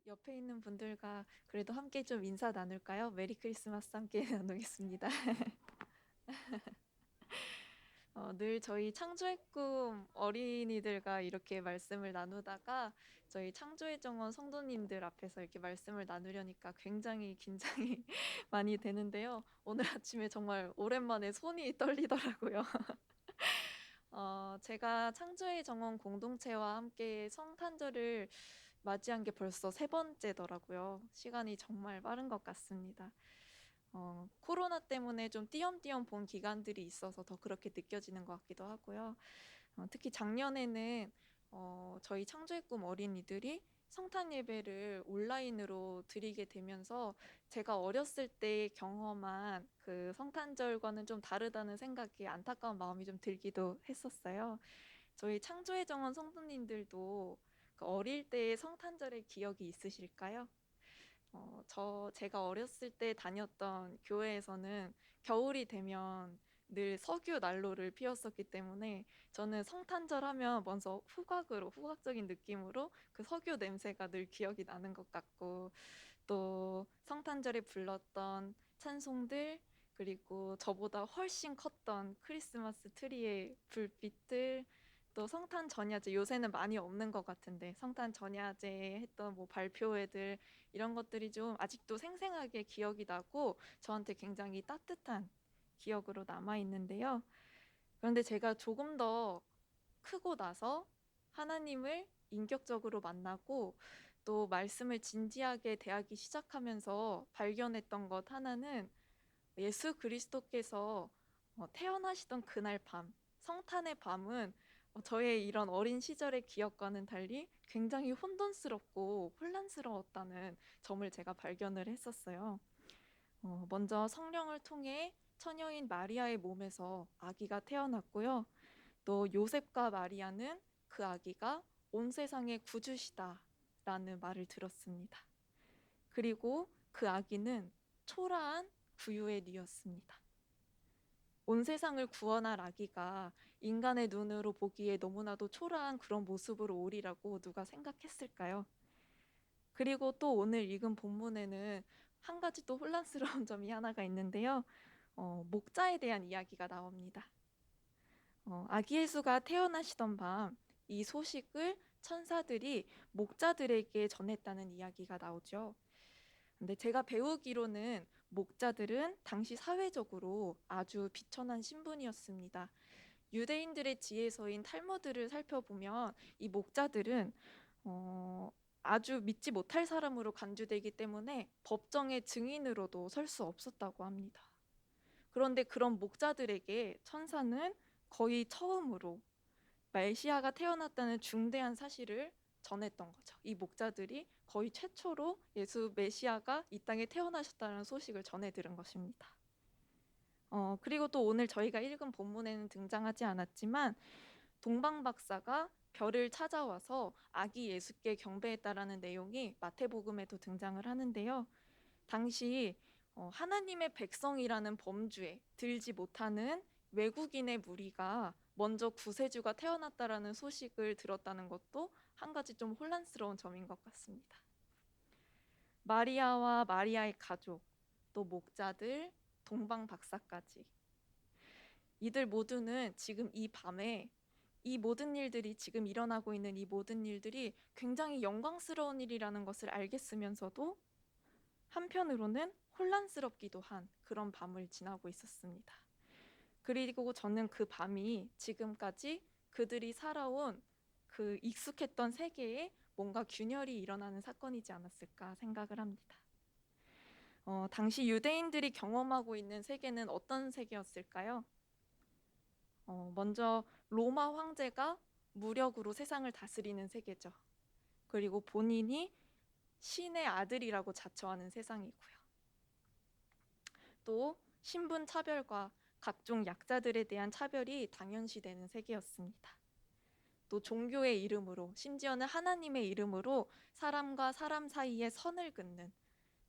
옆에 있는 분들과 그래도 함께 좀 인사 나눌까요? 메리 크리스마스 함께 나누겠습니다. 늘 저희 창조의 꿈 어린이들과 이렇게 말씀을 나누다가 저희 창조의 정원 성도님들 앞에서 이렇게 말씀을 나누려니까 굉장히 긴장이 많이 되는데요. 오늘 아침에 정말 오랜만에 손이 떨리더라고요. 제가 창조의 정원 공동체와 함께 성탄절을 맞이한 게 벌써 세 번째더라고요. 시간이 정말 빠른 것 같습니다. 코로나 때문에 좀 띄엄띄엄 본 기간들이 있어서 더 그렇게 느껴지는 것 같기도 하고요. 특히 작년에는 저희 창조의 꿈 어린이들이 성탄 예배를 온라인으로 드리게 되면서 제가 어렸을 때 경험한 그 성탄절과는 좀 다르다는 생각에 안타까운 마음이 좀 들기도 했었어요. 저희 창조의 정원 성도님들도 그 어릴 때의 성탄절의 기억이 있으실까요? 제가 어렸을 때 다녔던 교회에서는 겨울이 되면 늘 석유 난로를 피웠었기 때문에 저는 성탄절 하면 먼저 후각적인 느낌으로 그 석유 냄새가 늘 기억이 나는 것 같고, 또 성탄절에 불렀던 찬송들, 그리고 저보다 훨씬 컸던 크리스마스 트리의 불빛들, 또 성탄 전야제, 요새는 많이 없는 것 같은데 성탄 전야제에 했던 뭐 발표회들, 이런 것들이 좀 아직도 생생하게 기억이 나고 저한테 굉장히 따뜻한 기억으로 남아 있는데요. 그런데 제가 조금 더 크고 나서 하나님을 인격적으로 만나고 또 말씀을 진지하게 대하기 시작하면서 발견했던 것 하나는, 예수 그리스도께서 태어나시던 그날 밤, 성탄의 밤은 저의 이런 어린 시절의 기억과는 달리 굉장히 혼돈스럽고 혼란스러웠다는 점을 제가 발견을 했었어요. 먼저 성령을 통해 처녀인 마리아의 몸에서 아기가 태어났고요. 또 요셉과 마리아는 그 아기가 온 세상의 구주시다라는 말을 들었습니다. 그리고 그 아기는 초라한 구유의 니였습니다. 온 세상을 구원할 아기가 인간의 눈으로 보기에 너무나도 초라한 그런 모습으로 오리라고 누가 생각했을까요? 그리고 또 오늘 읽은 본문에는 한 가지 또 혼란스러운 점이 하나가 있는데요. 목자에 대한 이야기가 나옵니다. 아기 예수가 태어나시던 밤, 이 소식을 천사들이 목자들에게 전했다는 이야기가 나오죠. 근데 제가 배우기로는 목자들은 당시 사회적으로 아주 비천한 신분이었습니다. 유대인들의 지혜서인 탈무드를 살펴보면 이 목자들은 어, 아주 믿지 못할 사람으로 간주되기 때문에 법정의 증인으로도 설 수 없었다고 합니다. 그런데 그런 목자들에게 천사는 거의 처음으로 메시아가 태어났다는 중대한 사실을 전했던 거죠. 이 목자들이 거의 최초로 예수 메시아가 이 땅에 태어나셨다는 소식을 전해 들은 것입니다. 그리고 또 오늘 저희가 읽은 본문에는 등장하지 않았지만 동방 박사가 별을 찾아와서 아기 예수께 경배했다라는 내용이 마태복음에도 등장을 하는데요. 당시 하나님의 백성이라는 범주에 들지 못하는 외국인의 무리가 먼저 구세주가 태어났다라는 소식을 들었다는 것도 한 가지 좀 혼란스러운 점인 것 같습니다. 마리아와 마리아의 가족, 또 목자들, 동방 박사까지, 이들 모두는 지금 이 밤에 이 모든 일들이, 지금 일어나고 있는 이 모든 일들이 굉장히 영광스러운 일이라는 것을 알겠으면서도 한편으로는 혼란스럽기도 한 그런 밤을 지나고 있었습니다. 그리고 저는 그 밤이 지금까지 그들이 살아온 그 익숙했던 세계에 뭔가 균열이 일어나는 사건이지 않았을까 생각을 합니다. 당시 유대인들이 경험하고 있는 세계는 어떤 세계였을까요? 먼저 로마 황제가 무력으로 세상을 다스리는 세계죠. 그리고 본인이 신의 아들이라고 자처하는 세상이고요. 또 신분 차별과 각종 약자들에 대한 차별이 당연시되는 세계였습니다. 또 종교의 이름으로, 심지어는 하나님의 이름으로 사람과 사람 사이에 선을 긋는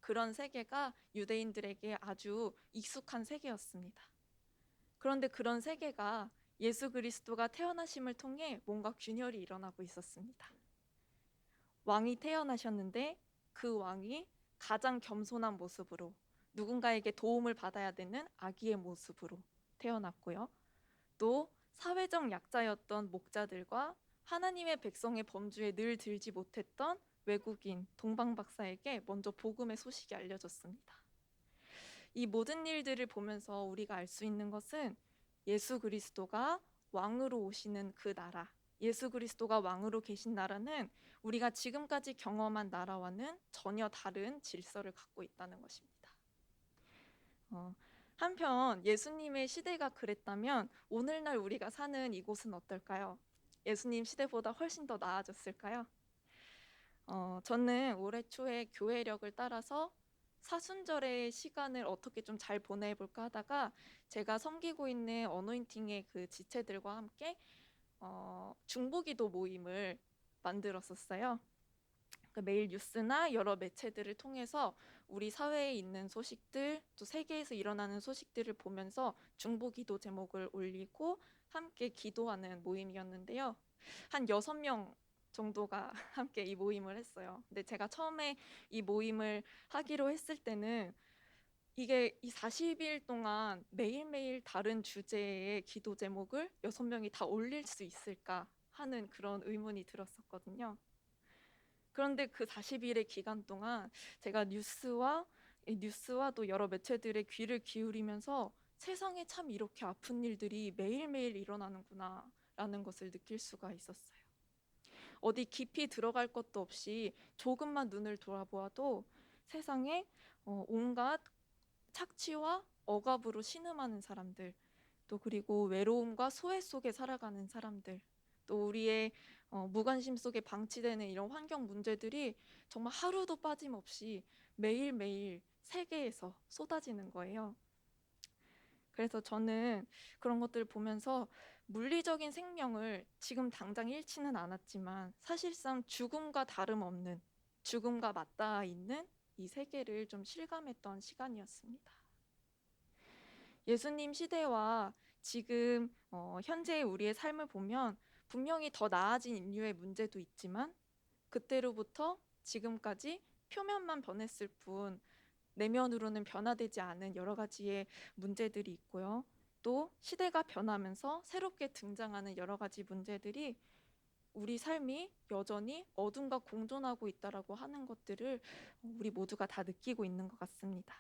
그런 세계가 유대인들에게 아주 익숙한 세계였습니다. 그런데 그런 세계가 예수 그리스도가 태어나심을 통해 뭔가 균열이 일어나고 있었습니다. 왕이 태어나셨는데 그 왕이 가장 겸손한 모습으로 누군가에게 도움을 받아야 되는 아기의 모습으로 태어났고요. 또 사회적 약자였던 목자들과 하나님의 백성의 범주에 늘 들지 못했던 외국인 동방 박사에게 먼저 복음의 소식이 알려졌습니다. 이 모든 일들을 보면서 우리가 알 수 있는 것은 예수 그리스도가 왕으로 오시는 그 나라, 예수 그리스도가 왕으로 계신 나라는 우리가 지금까지 경험한 나라와는 전혀 다른 질서를 갖고 있다는 것입니다. 한편 예수님의 시대가 그랬다면 오늘날 우리가 사는 이곳은 어떨까요? 예수님 시대보다 훨씬 더 나아졌을까요? 저는 올해 초에 교회력을 따라서 사순절의 시간을 어떻게 좀 잘 보내볼까 하다가 제가 섬기고 있는 어노인팅의 그 지체들과 함께 중보기도 모임을 만들었었어요. 매일 뉴스나 여러 매체들을 통해서 우리 사회에 있는 소식들, 또 세계에서 일어나는 소식들을 보면서 중보기도 제목을 올리고 함께 기도하는 모임이었는데요. 한 6명 정도가 함께 이 모임을 했어요. 근데 제가 처음에 이 모임을 하기로 했을 때는 이게 이 40일 동안 매일매일 다른 주제의 기도 제목을 6명이 다 올릴 수 있을까 하는 그런 의문이 들었었거든요. 그런데 그 40일의 기간 동안 제가 뉴스와 또 여러 매체들의 귀를 기울이면서 세상에 참 이렇게 아픈 일들이 매일매일 일어나는구나 라는 것을 느낄 수가 있었어요. 어디 깊이 들어갈 것도 없이 조금만 눈을 돌아보아도 세상에 온갖 착취와 억압으로 신음하는 사람들, 또 그리고 외로움과 소외 속에 살아가는 사람들, 또 우리의 무관심 속에 방치되는 이런 환경 문제들이 정말 하루도 빠짐없이 매일매일 세계에서 쏟아지는 거예요. 그래서 저는 그런 것들을 보면서 물리적인 생명을 지금 당장 잃지는 않았지만 사실상 죽음과 다름없는, 죽음과 맞닿아 있는 이 세계를 좀 실감했던 시간이었습니다. 예수님 시대와 지금 현재의 우리의 삶을 보면 분명히 더 나아진 인류의 문제도 있지만 그때로부터 지금까지 표면만 변했을 뿐 내면으로는 변화되지 않은 여러 가지의 문제들이 있고요. 또 시대가 변하면서 새롭게 등장하는 여러 가지 문제들이 우리 삶이 여전히 어둠과 공존하고 있다라고 하는 것들을 우리 모두가 다 느끼고 있는 것 같습니다.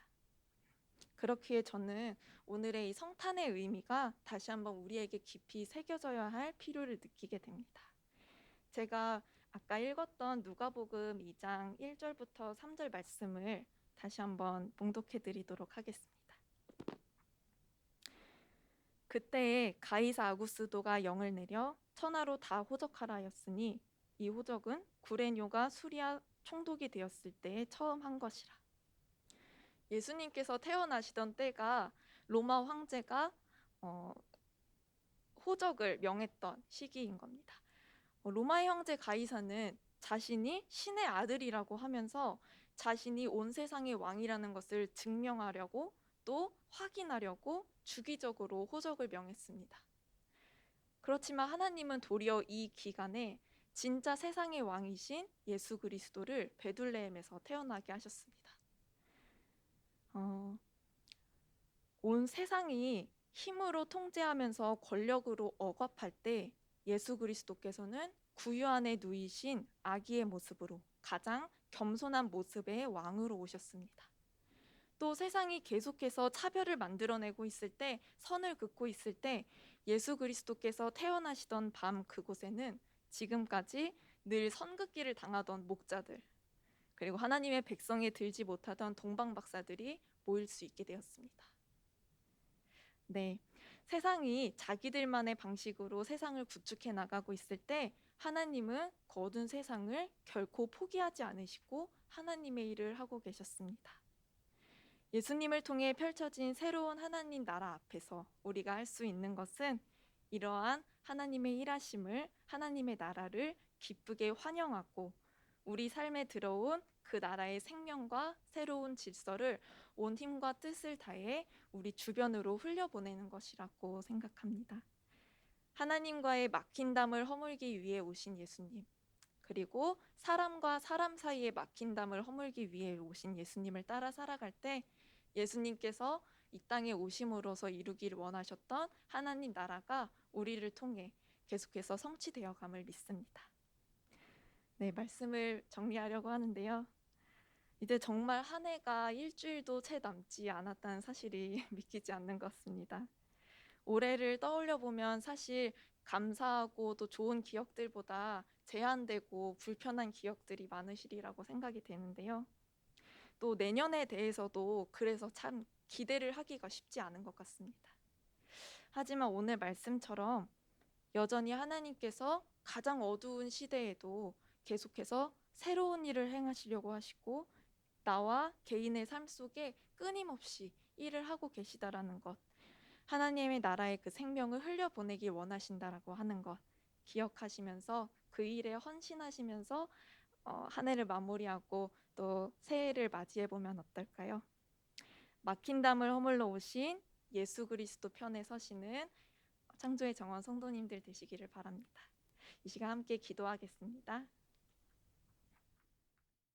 그렇기에 저는 오늘의 이 성탄의 의미가 다시 한번 우리에게 깊이 새겨져야 할 필요를 느끼게 됩니다. 제가 아까 읽었던 누가복음 2장 1절부터 3절 말씀을 다시 한번 봉독해 드리도록 하겠습니다. 그때에 가이사 아구스도가 영을 내려 천하로 다 호적하라 하였으니 이 호적은 구레뇨가 수리아 총독이 되었을 때에 처음 한 것이라. 예수님께서 태어나시던 때가 로마 황제가 호적을 명했던 시기인 겁니다. 로마의 형제 가이사는 자신이 신의 아들이라고 하면서 자신이 온 세상의 왕이라는 것을 증명하려고 또 확인하려고 주기적으로 호적을 명했습니다. 그렇지만 하나님은 도리어 이 기간에 진짜 세상의 왕이신 예수 그리스도를 베들레헴에서 태어나게 하셨습니다. 온 세상이 힘으로 통제하면서 권력으로 억압할 때 예수 그리스도께서는 구유 안에 누이신 아기의 모습으로 가장 겸손한 모습의 왕으로 오셨습니다. 또 세상이 계속해서 차별을 만들어내고 있을 때, 선을 긋고 있을 때 예수 그리스도께서 태어나시던 밤 그곳에는 지금까지 늘 선긋기를 당하던 목자들, 그리고 하나님의 백성에 들지 못하던 동방 박사들이 모일 수 있게 되었습니다. 네, 세상이 자기들만의 방식으로 세상을 구축해 나가고 있을 때 하나님은 그 어두운 세상을 결코 포기하지 않으시고 하나님의 일을 하고 계셨습니다. 예수님을 통해 펼쳐진 새로운 하나님 나라 앞에서 우리가 할 수 있는 것은 이러한 하나님의 일하심을, 하나님의 나라를 기쁘게 환영하고 우리 삶에 들어온 그 나라의 생명과 새로운 질서를 온 힘과 뜻을 다해 우리 주변으로 흘려보내는 것이라고 생각합니다. 하나님과의 막힌 담을 허물기 위해 오신 예수님, 그리고 사람과 사람 사이에 막힌 담을 허물기 위해 오신 예수님을 따라 살아갈 때 예수님께서 이 땅에 오심으로써 이루기를 원하셨던 하나님 나라가 우리를 통해 계속해서 성취되어 감을 믿습니다. 네, 말씀을 정리하려고 하는데요. 이제 정말 한 해가 일주일도 채 남지 않았다는 사실이 믿기지 않는 것 같습니다. 올해를 떠올려 보면 사실 감사하고 또 좋은 기억들보다 제한되고 불편한 기억들이 많으시리라고 생각이 되는데요. 또 내년에 대해서도 그래서 참 기대를 하기가 쉽지 않은 것 같습니다. 하지만 오늘 말씀처럼 여전히 하나님께서 가장 어두운 시대에도 계속해서 새로운 일을 행하시려고 하시고 나와 개인의 삶 속에 끊임없이 일을 하고 계시다라는 것, 하나님의 나라의 그 생명을 흘려보내길 원하신다라고 하는 것 기억하시면서 그 일에 헌신하시면서 한 해를 마무리하고 또 새해를 맞이해보면 어떨까요? 막힌 담을 허물러 오신 예수 그리스도 편에 서시는 창조의 정원 성도님들 되시기를 바랍니다. 이 시간 함께 기도하겠습니다.